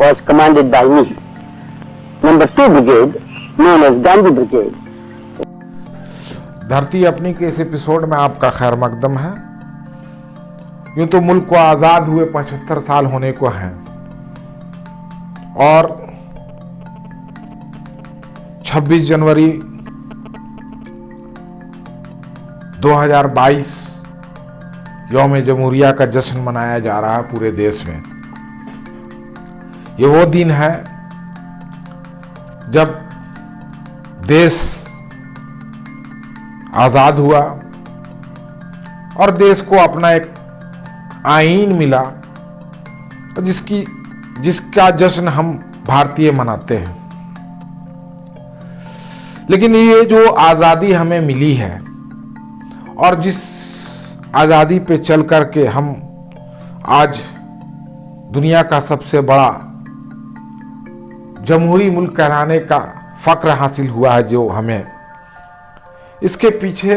was commanded by me. Number 2 brigade, known as Gandhi Brigade. धरती अपनी के इस एपिसोड में आपका खैर मकदम है। यूं तो मुल्क को आज़ाद हुए 75 साल होने को हैं और 26 जनवरी 2022 यौम जमहूरिया का जश्न मनाया जा रहा है पूरे देश में। ये वो दिन है जब देश आज़ाद हुआ और देश को अपना एक आईन मिला, जिसका जश्न हम भारतीय मनाते हैं। लेकिन ये जो आज़ादी हमें मिली है और जिस आज़ादी पे चल करके हम आज दुनिया का सबसे बड़ा जमहूरी मुल्क कहलाने का फक्र हासिल हुआ है जो हमें, इसके पीछे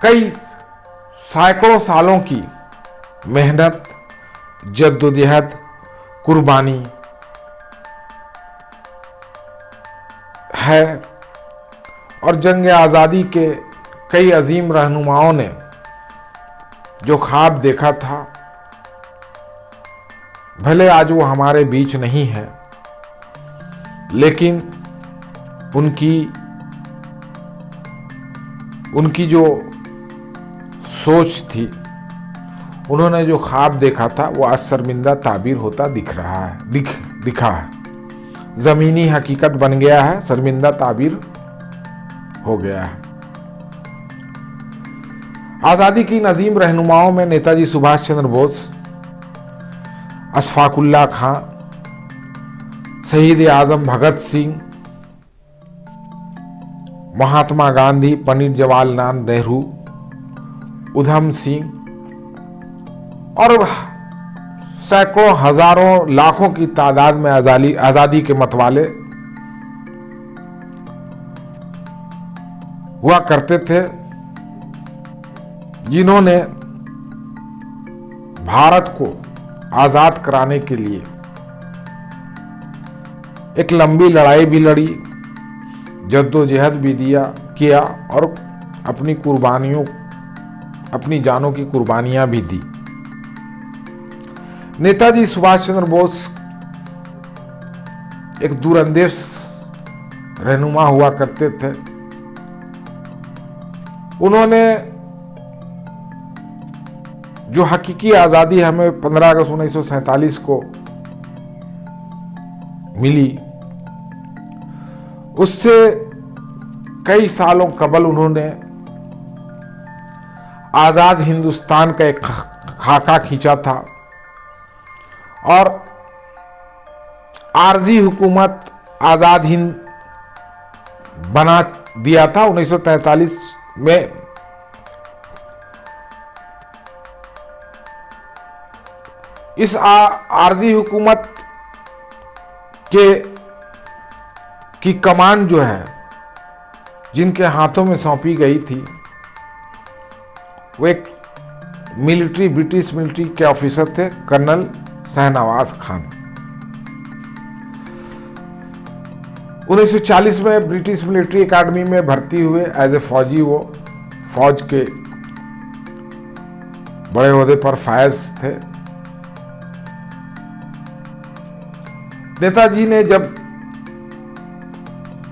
कई सैकड़ों सालों की मेहनत, जद्दोजहद, कुर्बानी है और जंग आज़ादी के कई अजीम रहनुमाओं ने जो ख्वाब देखा था, भले आज वो हमारे बीच नहीं है, लेकिन उनकी जो सोच थी, उन्होंने जो ख्वाब देखा था, वो आज शर्मिंदा ताबीर होता दिखा है। ज़मीनी हकीकत बन गया है, शर्मिंदा ताबीर हो गया है। आज़ादी की नजीम रहनुमाओं में नेताजी सुभाष चंद्र बोस, अशफाकुल्ला खां, शहीद आजम भगत सिंह, महात्मा गांधी, पंडित जवाहरलाल नेहरू, उधम सिंह और सैकड़ों, हजारों, लाखों की तादाद में आज़ादी के मतवाले हुआ करते थे, जिन्होंने भारत को आज़ाद कराने के लिए एक लंबी लड़ाई भी लड़ी, जद्दोजहद भी किया और अपनी जानों की कुर्बानियां भी दी। नेताजी सुभाष चंद्र बोस एक दूरंदेश रहनुमा हुआ करते थे। उन्होंने जो हकीकी आज़ादी हमें 15 अगस्त 1947 को मिली, उससे कई सालों कबल उन्होंने आज़ाद हिंदुस्तान का एक खाका खींचा था और आरजी हुकूमत आज़ाद हिंद बना दिया था 1943 में। इस आरजी हुकूमत की कमान जो है, जिनके हाथों में सौंपी गई थी, वो एक ब्रिटिश मिलिट्री के ऑफिसर थे, कर्नल शाहनवाज खान। 1940 में ब्रिटिश मिलिट्री एकेडमी में भर्ती हुए एज ए फौजी। वो फौज के बड़े ओहदे पर फायज थे। नेताजी ने जब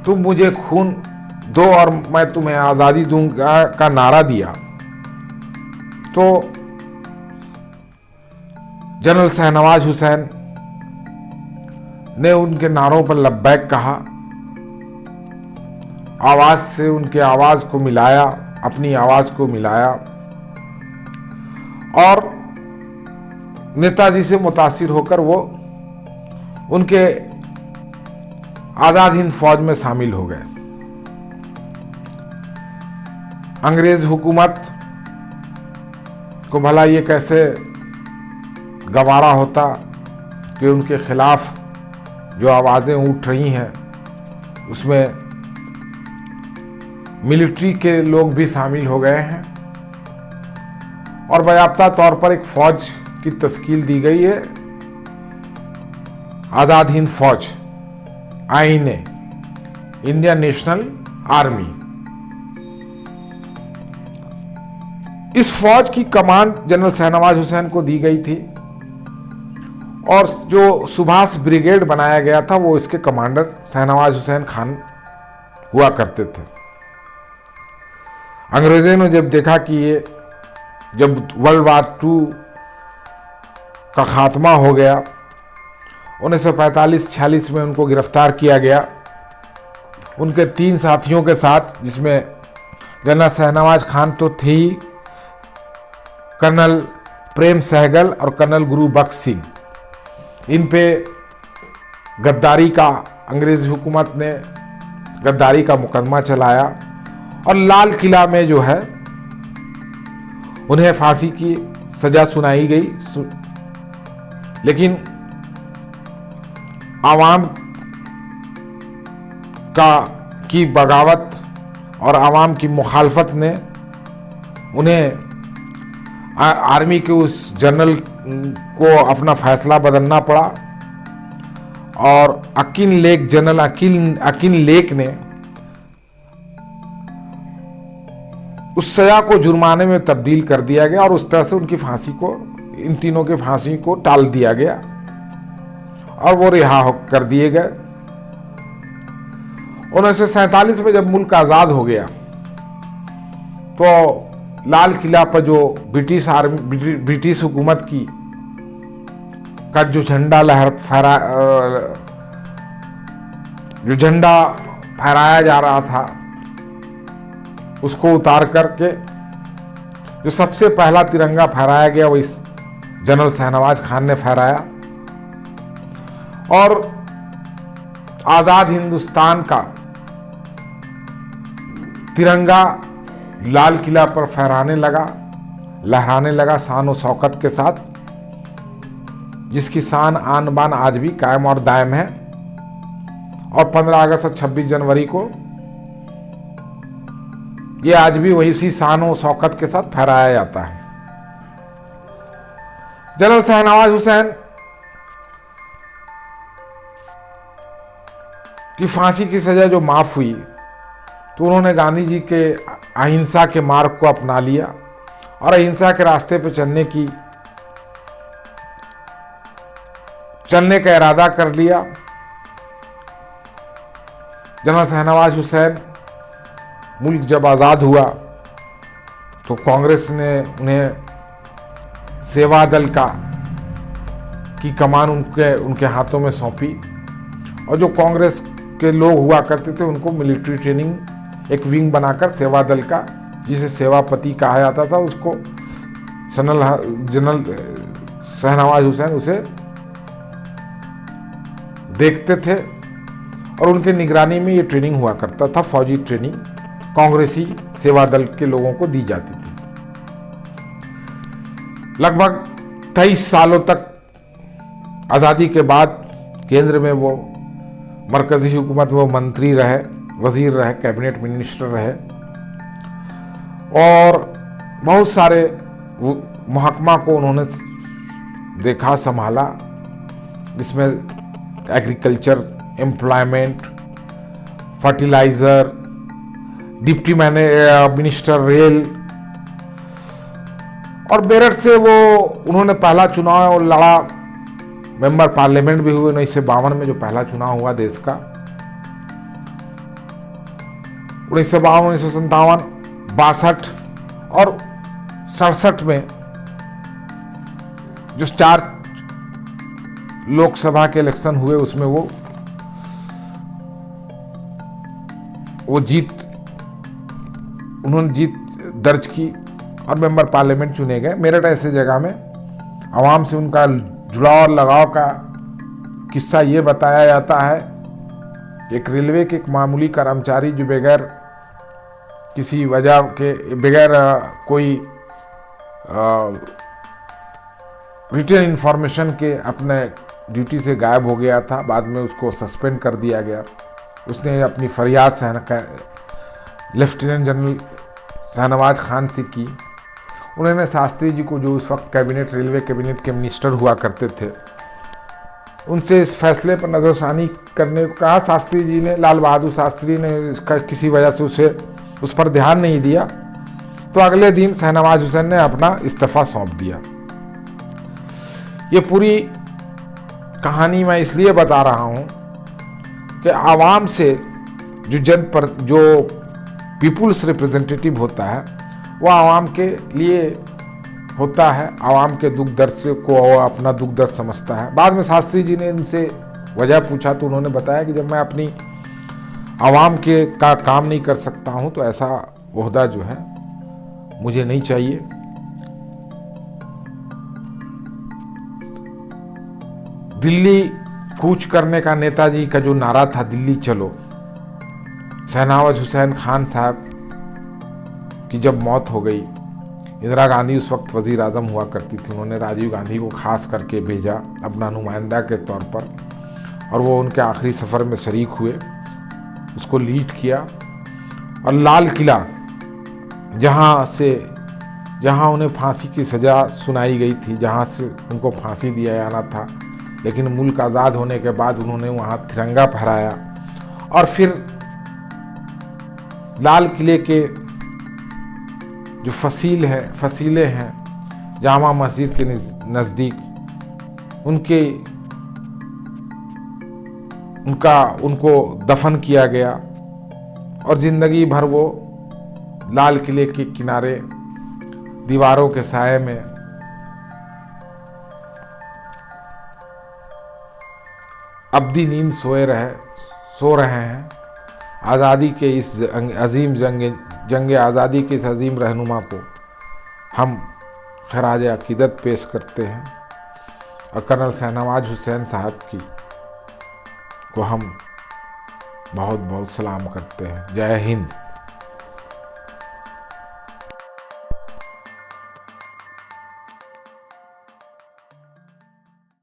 तुम मुझे खून दो और मैं तुम्हें आज़ादी दूंगा का नारा दिया, तो जनरल शाहनवाज हुसैन ने उनके नारों पर लब्बैक कहा, आवाज से उनके आवाज को मिलाया, अपनी आवाज को मिलाया और नेताजी से मुतासिर होकर वो उनके आज़ाद हिंद फौज में शामिल हो गए। अंग्रेज हुकूमत को भला ये कैसे गवारा होता कि उनके खिलाफ जो आवाज़ें उठ रही हैं उसमें मिलिट्री के लोग भी शामिल हो गए हैं और बाकायदा तौर पर एक फौज की तश्कील दी गई है आज़ाद हिंद फौज, आईएनए, इंडियन नेशनल आर्मी। इस फौज की कमान जनरल शाहनवाज हुसैन को दी गई थी और जो सुभाष ब्रिगेड बनाया गया था वो इसके कमांडर शाहनवाज हुसैन खान हुआ करते थे। अंग्रेजों ने जब देखा कि ये जब वर्ल्ड वार 2 का खात्मा हो गया, 1945-46 में उनको गिरफ्तार किया गया उनके 3 साथियों के साथ, जिसमें जनरल शाहनवाज खान तो थे ही, कर्नल प्रेम सहगल और कर्नल गुरु बख्श सिंह। इन पे गद्दारी का, अंग्रेज हुकूमत ने गद्दारी का मुकदमा चलाया और लाल किला में जो है उन्हें फांसी की सजा सुनाई गई। लेकिन आवाम की बगावत और आवाम की मुखालफत ने उन्हें आर्मी के उस जनरल को अपना फैसला बदलना पड़ा और जनरल अकिन लेक ने उस सजा को जुर्माने में तब्दील कर दिया गया और उस तरह से उनकी फांसी को, इन तीनों की फांसी को टाल दिया गया और वो रिहा कर दिए गए। 1947 में जब मुल्क आज़ाद हो गया तो लाल किला पर जो ब्रिटिश हुकूमत की का जो झंडा फहराया जा रहा था उसको उतार करके जो सबसे पहला तिरंगा फहराया गया वो इस जनरल शाहनवाज खान ने फहराया और आज़ाद हिंदुस्तान का तिरंगा लाल किला पर लहराने लगा शान और शौकत के साथ, जिसकी शान आन बान आज भी कायम और दायम है। और 15 अगस्त और 26 जनवरी को ये आज भी वही सी शान और शौकत के साथ फहराया जाता है। जनरल शाहनवाज हुसैन की फांसी की सजा जो माफ हुई तो उन्होंने गांधी जी के अहिंसा के मार्ग को अपना लिया और अहिंसा के रास्ते पर चलने का इरादा कर लिया। जनरल शाहनवाज हुसैन मुल्क जब आज़ाद हुआ तो कांग्रेस ने उन्हें सेवा दल की कमान उनके हाथों में सौंपी और जो कांग्रेस के लोग हुआ करते थे उनको मिलिट्री ट्रेनिंग एक विंग बनाकर सेवा दल का, जिसे सेवापति कहा जाता था, उसको जनरल शाहनवाज हुसैन उसे देखते थे और उनके निगरानी में ये ट्रेनिंग हुआ करता था। फौजी ट्रेनिंग कांग्रेसी सेवा दल के लोगों को दी जाती थी। लगभग 23 सालों तक आज़ादी के बाद केंद्र में वो मरकजी हुकूमत में वो मंत्री रहे, वजीर रहे, कैबिनेट मिनिस्टर रहे और बहुत सारे महकमा को उन्होंने देखा, संभाला, जिसमें agriculture, employment, fertiliser, deputy minister rail और मेरठ से वो उन्होंने पहला चुनाव लड़ा, मेंबर पार्लियामेंट भी हुए 1952 में जो पहला चुनाव हुआ देश का। 1952, 1957, 62 और 67 में जो 4 लोकसभा के इलेक्शन हुए उसमें वो उन्होंने जीत दर्ज की और मेंबर पार्लियामेंट चुने गए। मेरठ ऐसे जगह में आवाम से उनका जुड़ाव और लगाव का किस्सा ये बताया जाता है कि एक रेलवे के एक मामूली कर्मचारी जो बगैर किसी वजह के, बगैर कोई रिटन इंफॉर्मेशन के अपने ड्यूटी से गायब हो गया था। बाद में उसको सस्पेंड कर दिया गया। उसने अपनी फरियाद लेफ्टिनेंट जनरल शाहनवाज खान से की उन्होंने शास्त्री जी को, जो उस वक्त कैबिनेट, रेलवे कैबिनेट के मिनिस्टर हुआ करते थे, उनसे इस फैसले पर नज़रसानी करने को कहा। शास्त्री जी ने, लाल बहादुर शास्त्री ने इसका किसी वजह से उस पर ध्यान नहीं दिया। तो अगले दिन शहनवाज हुसैन ने अपना इस्तीफा सौंप दिया। ये पूरी कहानी मैं इसलिए बता रहा हूँ कि आवाम से जो पीपुल्स रिप्रेजेंटेटिव होता है, वो आवाम के लिए होता है, आवाम के दुख दर्द से को अपना दुख दर्द समझता है। बाद में शास्त्री जी ने उनसे वजह पूछा तो उन्होंने बताया कि जब मैं अपनी आवाम के का काम नहीं कर सकता हूँ तो ऐसा ओहदा जो है मुझे नहीं चाहिए। दिल्ली कूच करने का नेताजी का जो नारा था, दिल्ली चलो, शहनवाज हुसैन खान साहब की जब मौत हो गई, इंदिरा गांधी उस वक्त वजीर आजम हुआ करती थी, उन्होंने राजीव गांधी को खास करके भेजा अपना नुमाइंदा के तौर पर, और वो उनके आखिरी सफ़र में शरीक हुए, उसको लीड किया। और लाल किला, जहाँ उन्हें फांसी की सज़ा सुनाई गई थी, जहाँ से उनको फांसी दिया जाना था, लेकिन मुल्क आज़ाद होने के बाद उन्होंने वहाँ तिरंगा फहराया। और फिर लाल किले के जो फसीले हैं जामा मस्जिद के नज़दीक, उनको दफन किया गया। और ज़िंदगी भर वो लाल किले के किनारे दीवारों के साए में अब्दी नींद सो रहे हैं। आज़ादी के इस अजीम जंग आज़ादी के इस अजीम रहनुमा को हम खराज अकीदत पेश करते हैं, और कर्नल शहनवाज हुसैन साहब को हम बहुत बहुत सलाम करते हैं। जय हिंद।